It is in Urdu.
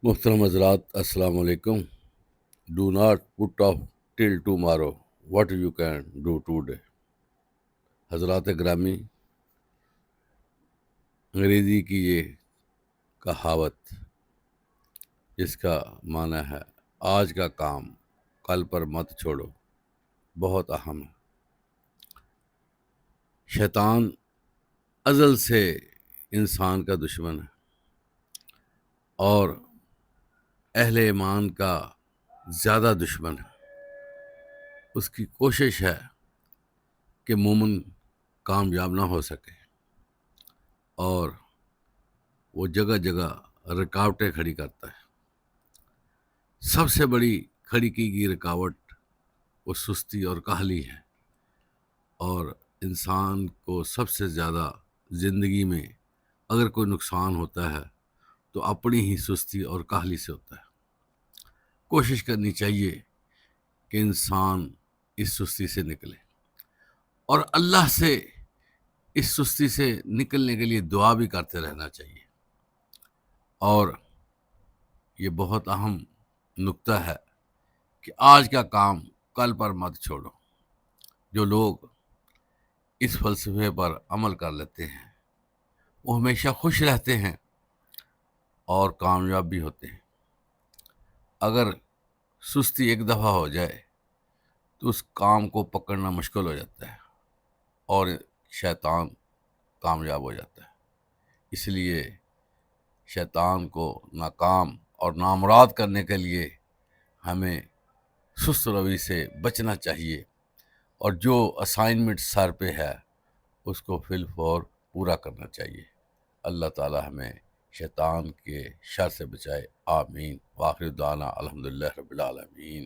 محترم حضرات، السلام علیکم. Do not put of till tomorrow what you can do today. حضرات گرامی، انگریزی کی یہ کہاوت جس کا معنی ہے آج کا کام کل پر مت چھوڑو، بہت اہم ہے. شیطان ازل سے انسان کا دشمن ہے اور اہل ایمان کا زیادہ دشمن ہے. اس کی کوشش ہے کہ مومن کامیاب نہ ہو سکے اور وہ جگہ جگہ رکاوٹیں کھڑی کرتا ہے. سب سے بڑی کھڑی کی گئی رکاوٹ وہ سستی اور کاہلی ہے، اور انسان کو سب سے زیادہ زندگی میں اگر کوئی نقصان ہوتا ہے تو اپنی ہی سستی اور کاہلی سے ہوتا ہے. کوشش کرنی چاہیے کہ انسان اس سستی سے نکلے اور اللہ سے اس سستی سے نکلنے کے لیے دعا بھی کرتے رہنا چاہیے. اور یہ بہت اہم نقطہ ہے کہ آج کا کام کل پر مت چھوڑو. جو لوگ اس فلسفے پر عمل کر لیتے ہیں وہ ہمیشہ خوش رہتے ہیں اور کامیاب بھی ہوتے ہیں. اگر سستی ایک دفعہ ہو جائے تو اس کام کو پکڑنا مشکل ہو جاتا ہے اور شیطان کامیاب ہو جاتا ہے. اس لیے شیطان کو ناکام اور نامراد کرنے کے لیے ہمیں سست روی سے بچنا چاہیے اور جو اسائنمنٹ سر پہ ہے اس کو فی الفور پورا کرنا چاہیے. اللہ تعالی ہمیں شیطان کے شر سے بچائے. آمین. وآخر دعوانا الحمدللہ رب العالمین.